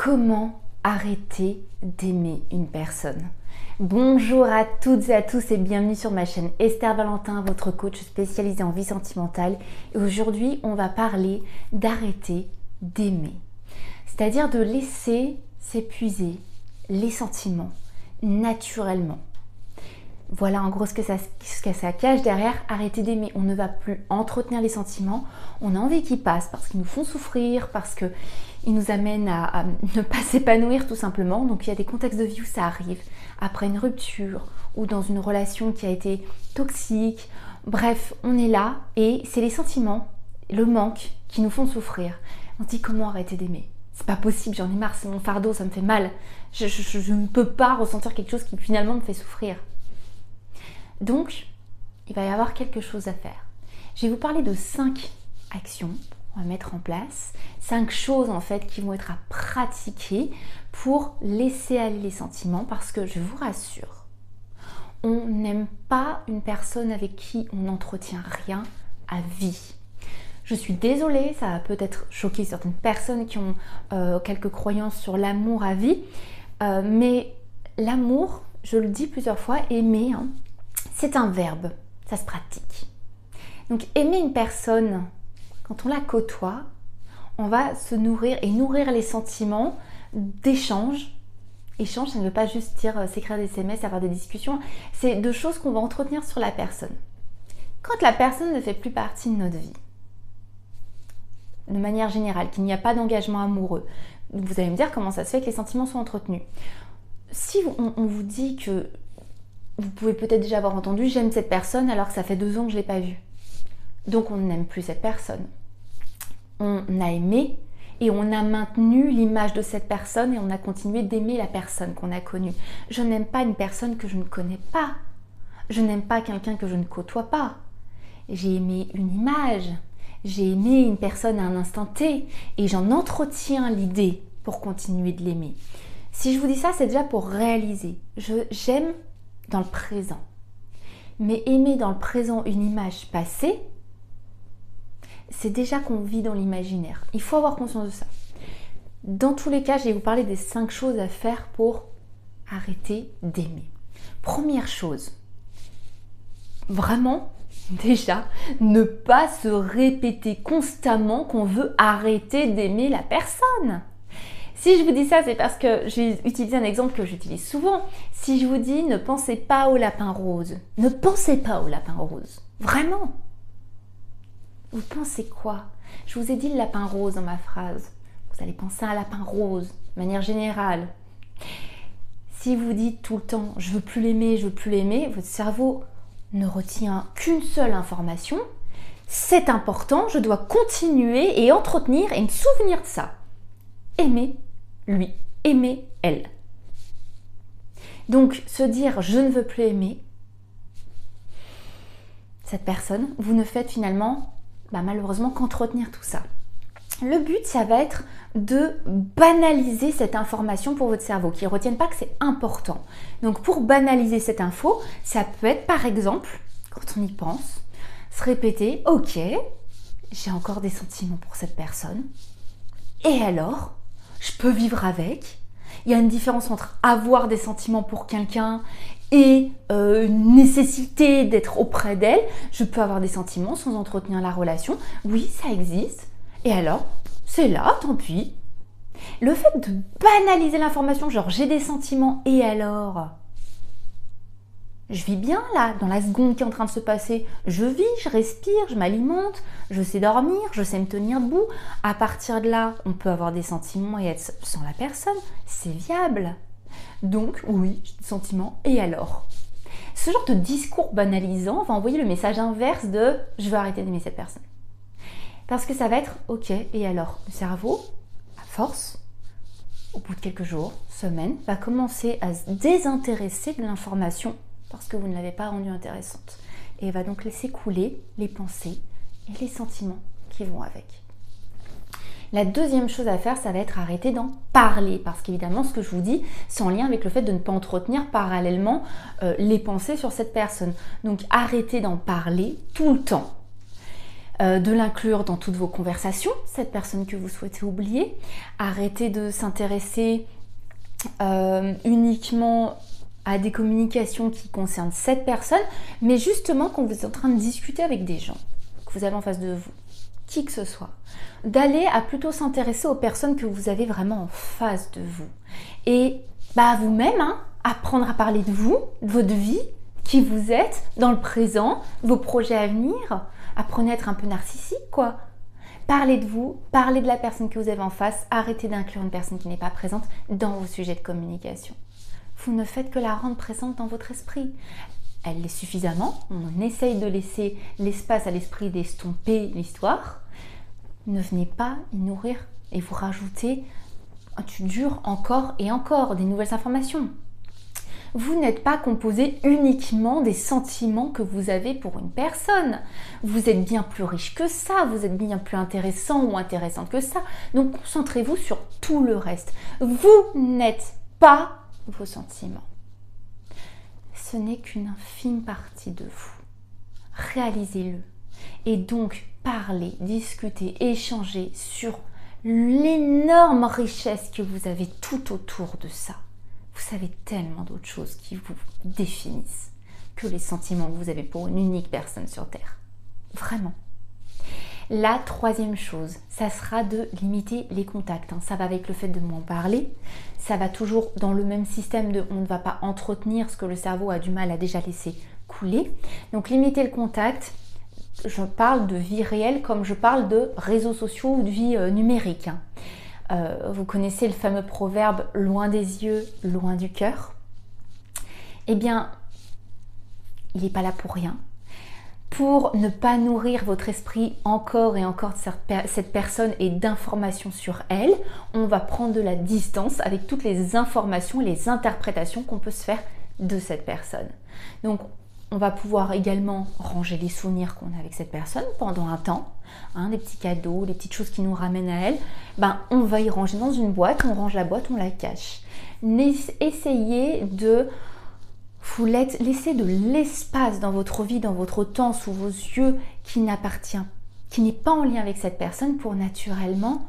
Comment arrêter d'aimer une personne? Bonjour à toutes et à tous et bienvenue sur ma chaîne Esther Valentin, votre coach spécialisé en vie sentimentale. Et aujourd'hui, on va parler d'arrêter d'aimer. C'est-à-dire de laisser s'épuiser les sentiments naturellement. Voilà en gros ce que ça cache derrière arrêter d'aimer. On ne va plus entretenir les sentiments, on a envie qu'ils passent parce qu'ils nous font souffrir, parce qu'ils nous amènent à ne pas s'épanouir tout simplement. Donc il y a des contextes de vie où ça arrive, après une rupture ou dans une relation qui a été toxique. Bref, on est là et c'est les sentiments, le manque qui nous font souffrir. On se dit comment arrêter d'aimer? C'est pas possible, j'en ai marre, c'est mon fardeau, ça me fait mal. Je ne peux pas ressentir quelque chose qui finalement me fait souffrir. Donc, il va y avoir quelque chose à faire. Je vais vous parler de 5 actions qu'on va mettre en place, 5 choses en fait qui vont être à pratiquer pour laisser aller les sentiments parce que je vous rassure, on n'aime pas une personne avec qui on n'entretient rien à vie. Je suis désolée, ça va peut-être choquer certaines personnes qui ont quelques croyances sur l'amour à vie, mais l'amour, je le dis plusieurs fois, aimer, c'est un verbe, ça se pratique. Donc aimer une personne, quand on la côtoie, on va se nourrir et nourrir les sentiments d'échange. Échange, ça ne veut pas juste dire s'écrire des SMS, avoir des discussions, c'est de choses qu'on va entretenir sur la personne. Quand la personne ne fait plus partie de notre vie, de manière générale, qu'il n'y a pas d'engagement amoureux, vous allez me dire comment ça se fait que les sentiments sont entretenus. Si on vous dit que vous pouvez peut-être déjà avoir entendu « j'aime cette personne » alors que ça fait 2 ans que je ne l'ai pas vue. Donc on n'aime plus cette personne. On a aimé et on a maintenu l'image de cette personne et on a continué d'aimer la personne qu'on a connue. Je n'aime pas une personne que je ne connais pas. Je n'aime pas quelqu'un que je ne côtoie pas. J'ai aimé une image. J'ai aimé une personne à un instant T et j'en entretiens l'idée pour continuer de l'aimer. Si je vous dis ça, c'est déjà pour réaliser. J'aime dans le présent. Mais aimer dans le présent une image passée, c'est déjà qu'on vit dans l'imaginaire. Il faut avoir conscience de ça. Dans tous les cas, je vais vous parler des 5 choses à faire pour arrêter d'aimer. Première chose, vraiment, déjà, ne pas se répéter constamment qu'on veut arrêter d'aimer la personne. Si je vous dis ça, c'est parce que je vais utiliser un exemple que j'utilise souvent. Si je vous dis ne pensez pas au lapin rose, ne pensez pas au lapin rose. Vraiment. Vous pensez quoi? Je vous ai dit le lapin rose dans ma phrase. Vous allez penser à un lapin rose, de manière générale. Si vous dites tout le temps je veux plus l'aimer, votre cerveau ne retient qu'une seule information. C'est important, je dois continuer et entretenir et me souvenir de ça. Aimer lui, aimer elle. Donc, se dire je ne veux plus aimer cette personne, vous ne faites finalement, malheureusement, qu'entretenir tout ça. Le but, ça va être de banaliser cette information pour votre cerveau, qui ne retienne pas que c'est important. Donc, pour banaliser cette info, ça peut être, par exemple, quand on y pense, se répéter « Ok, j'ai encore des sentiments pour cette personne. Et alors ? Je peux vivre avec. Il y a une différence entre avoir des sentiments pour quelqu'un et une nécessité d'être auprès d'elle. Je peux avoir des sentiments sans entretenir la relation. Oui, ça existe. Et alors, c'est là, tant pis. Le fait de banaliser l'information, genre j'ai des sentiments et alors ? Je vis bien là, dans la seconde qui est en train de se passer. Je vis, je respire, je m'alimente, je sais dormir, je sais me tenir debout. À partir de là, on peut avoir des sentiments et être sans la personne. C'est viable. Donc, oui, j'ai des sentiments et alors ? Ce genre de discours banalisant va envoyer le message inverse de « je veux arrêter d'aimer cette personne ». Parce que ça va être « ok, et alors ?» Le cerveau, à force, au bout de quelques jours, semaines, va commencer à se désintéresser de l'information parce que vous ne l'avez pas rendue intéressante. Et va donc laisser couler les pensées et les sentiments qui vont avec. La deuxième chose à faire, ça va être arrêter d'en parler. Parce qu'évidemment, ce que je vous dis, c'est en lien avec le fait de ne pas entretenir parallèlement les pensées sur cette personne. Donc, arrêtez d'en parler tout le temps. de l'inclure dans toutes vos conversations, cette personne que vous souhaitez oublier. Arrêtez de s'intéresser uniquement à des communications qui concernent cette personne, mais justement quand vous êtes en train de discuter avec des gens que vous avez en face de vous, qui que ce soit, d'aller à plutôt s'intéresser aux personnes que vous avez vraiment en face de vous. Et vous-même, apprendre à parler de vous, de votre vie, qui vous êtes, dans le présent, vos projets à venir. Apprenez à être un peu narcissique, quoi. Parlez de vous, parlez de la personne que vous avez en face, arrêtez d'inclure une personne qui n'est pas présente dans vos sujets de communication. Vous ne faites que la rendre présente dans votre esprit. Elle l'est suffisamment, on essaye de laisser l'espace à l'esprit d'estomper l'histoire. Ne venez pas y nourrir et vous rajouter du dur encore et encore, des nouvelles informations. Vous n'êtes pas composé uniquement des sentiments que vous avez pour une personne. Vous êtes bien plus riche que ça, vous êtes bien plus intéressant ou intéressante que ça. Donc concentrez-vous sur tout le reste. Vous n'êtes pas vos sentiments. Ce n'est qu'une infime partie de vous. Réalisez-le. Et donc, parlez, discutez, échangez sur l'énorme richesse que vous avez tout autour de ça. Vous savez tellement d'autres choses qui vous définissent que les sentiments que vous avez pour une unique personne sur Terre. Vraiment. La troisième chose, ça sera de limiter les contacts. Ça va avec le fait de m'en parler. Ça va toujours dans le même système de on ne va pas entretenir ce que le cerveau a du mal à déjà laisser couler. Donc limiter le contact, je parle de vie réelle comme je parle de réseaux sociaux ou de vie numérique. Vous connaissez le fameux proverbe « loin des yeux, loin du cœur ». Eh bien, il n'est pas là pour rien. Pour ne pas nourrir votre esprit encore et encore de cette personne et d'informations sur elle, on va prendre de la distance avec toutes les informations et les interprétations qu'on peut se faire de cette personne. Donc, on va pouvoir également ranger les souvenirs qu'on a avec cette personne pendant un temps, des petits cadeaux, des petites choses qui nous ramènent à elle. On va y ranger dans une boîte, on range la boîte, on la cache. Essayez de vous laisser de l'espace dans votre vie, dans votre temps, sous vos yeux, qui n'est pas en lien avec cette personne pour naturellement,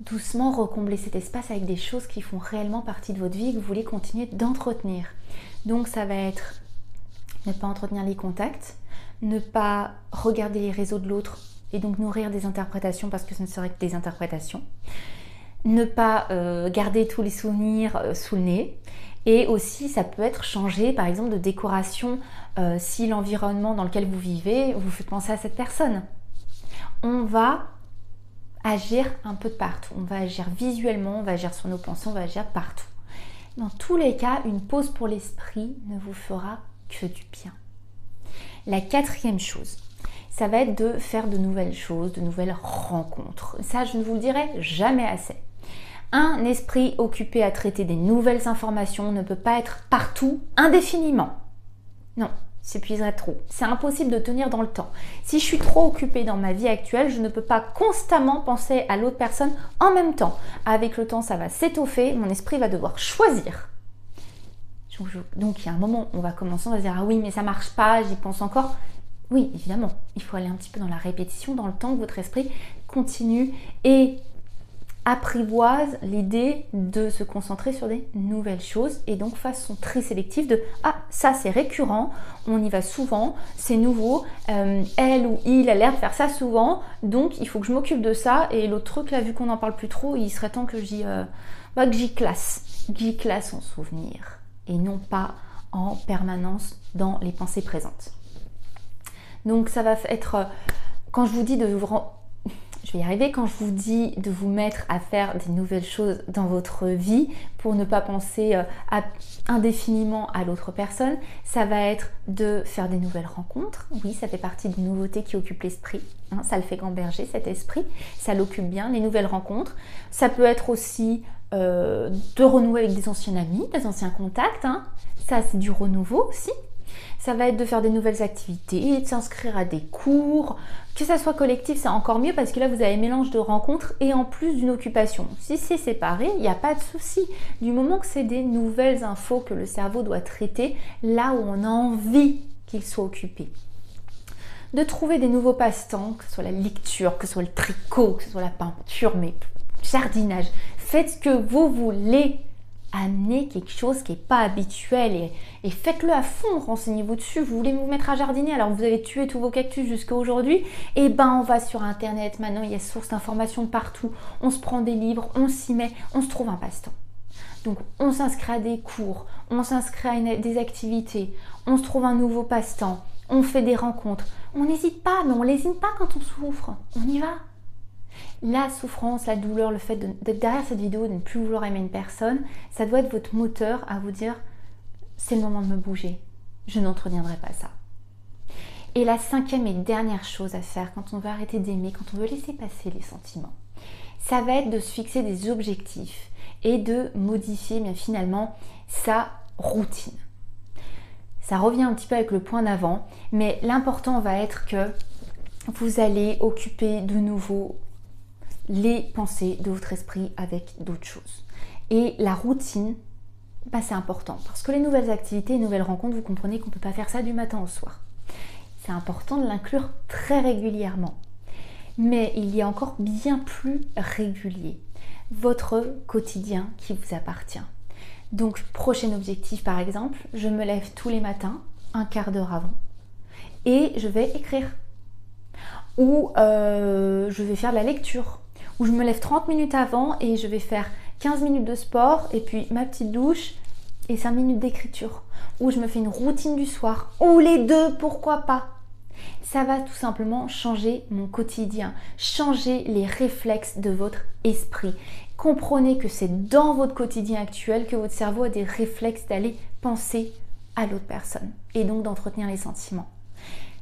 doucement recombler cet espace avec des choses qui font réellement partie de votre vie et que vous voulez continuer d'entretenir. Donc ça va être ne pas entretenir les contacts, ne pas regarder les réseaux de l'autre et donc nourrir des interprétations parce que ce ne serait que des interprétations, ne pas garder tous les souvenirs sous le nez. Et aussi, ça peut être changé, par exemple, de décoration si l'environnement dans lequel vous vivez vous fait penser à cette personne. On va agir un peu de partout. On va agir visuellement, on va agir sur nos pensées, on va agir partout. Dans tous les cas, une pause pour l'esprit ne vous fera que du bien. La quatrième chose, ça va être de faire de nouvelles choses, de nouvelles rencontres. Ça, je ne vous le dirai jamais assez. Un esprit occupé à traiter des nouvelles informations ne peut pas être partout indéfiniment. Non, s'épuiserait trop. C'est impossible de tenir dans le temps. Si je suis trop occupée dans ma vie actuelle, je ne peux pas constamment penser à l'autre personne en même temps. Avec le temps, ça va s'étoffer, mon esprit va devoir choisir. Donc il y a un moment où on va commencer, on va se dire « Ah oui, mais ça marche pas, j'y pense encore ». Oui, évidemment, il faut aller un petit peu dans la répétition, dans le temps que votre esprit continue et apprivoise l'idée de se concentrer sur des nouvelles choses et donc fasse son tri sélectif de « Ah, ça c'est récurrent, on y va souvent, c'est nouveau, elle ou il a l'air de faire ça souvent, donc il faut que je m'occupe de ça et l'autre truc là, vu qu'on n'en parle plus trop, il serait temps que j'y classe en souvenir et non pas en permanence dans les pensées présentes. » Donc ça va être, quand je vous dis de vous je vais y arriver, quand je vous dis de vous mettre à faire des nouvelles choses dans votre vie pour ne pas penser indéfiniment à l'autre personne, ça va être de faire des nouvelles rencontres. Oui, ça fait partie des nouveautés qui occupent l'esprit. Ça le fait gamberger, cet esprit. Ça l'occupe bien, les nouvelles rencontres. Ça peut être aussi de renouer avec des anciens amis, des anciens contacts. Ça, c'est du renouveau aussi. Ça va être de faire des nouvelles activités, de s'inscrire à des cours, que ça soit collectif, c'est encore mieux parce que là vous avez un mélange de rencontres et en plus d'une occupation. Si c'est séparé, il n'y a pas de souci. Du moment que c'est des nouvelles infos que le cerveau doit traiter là où on a envie qu'il soit occupé. de trouver des nouveaux passe-temps, que ce soit la lecture, que ce soit le tricot, que ce soit la peinture, mais jardinage. Faites ce que vous voulez. Amenez quelque chose qui n'est pas habituel et faites-le à fond, renseignez-vous dessus. Vous voulez vous mettre à jardiner alors que vous avez tué tous vos cactus jusqu'à aujourd'hui, et ben on va sur internet, maintenant il y a source d'informations partout, on se prend des livres, on s'y met, on se trouve un passe-temps. Donc on s'inscrit à des cours, on s'inscrit à des activités, on se trouve un nouveau passe-temps, on fait des rencontres. On n'hésite pas, mais on n'hésite pas quand on souffre, on y va. La souffrance, la douleur, le fait d'être derrière cette vidéo, de ne plus vouloir aimer une personne, ça doit être votre moteur à vous dire c'est le moment de me bouger, je n'entretiendrai pas ça. Et la cinquième et dernière chose à faire quand on veut arrêter d'aimer, quand on veut laisser passer les sentiments, ça va être de se fixer des objectifs et de modifier bien finalement sa routine. Ça revient un petit peu avec le point d'avant, mais l'important va être que vous allez occuper de nouveau les pensées de votre esprit avec d'autres choses. Et la routine, c'est important parce que les nouvelles activités, les nouvelles rencontres, vous comprenez qu'on ne peut pas faire ça du matin au soir. C'est important de l'inclure très régulièrement. Mais il y a encore bien plus régulier, votre quotidien qui vous appartient. Donc, prochain objectif par exemple, je me lève tous les matins, un quart d'heure avant, et je vais écrire. Ou je vais faire de la lecture. Où je me lève 30 minutes avant et je vais faire 15 minutes de sport et puis ma petite douche et 5 minutes d'écriture. Ou je me fais une routine du soir. Ou les deux, pourquoi pas? Ça va tout simplement changer mon quotidien, changer les réflexes de votre esprit. Comprenez que c'est dans votre quotidien actuel que votre cerveau a des réflexes d'aller penser à l'autre personne et donc d'entretenir les sentiments.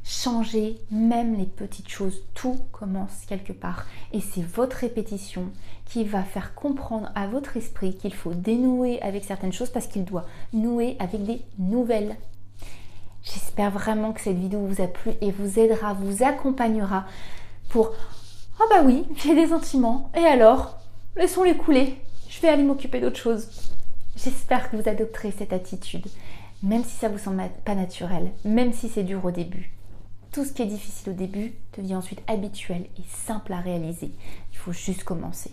Changez même les petites choses, tout commence quelque part et c'est votre répétition qui va faire comprendre à votre esprit qu'il faut dénouer avec certaines choses parce qu'il doit nouer avec des nouvelles. J'espère vraiment que cette vidéo vous a plu et vous aidera, vous accompagnera pour « Ah bah oui, j'ai des sentiments, et alors laissons-les couler, je vais aller m'occuper d'autre chose. » J'espère que vous adopterez cette attitude, même si ça vous semble pas naturel, même si c'est dur au début. Tout ce qui est difficile au début devient ensuite habituel et simple à réaliser. Il faut juste commencer.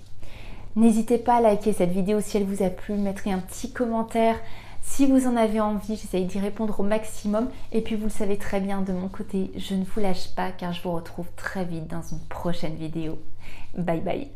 N'hésitez pas à liker cette vidéo si elle vous a plu, mettre un petit commentaire. Si vous en avez envie, j'essaye d'y répondre au maximum. Et puis vous le savez très bien de mon côté, je ne vous lâche pas car je vous retrouve très vite dans une prochaine vidéo. Bye bye.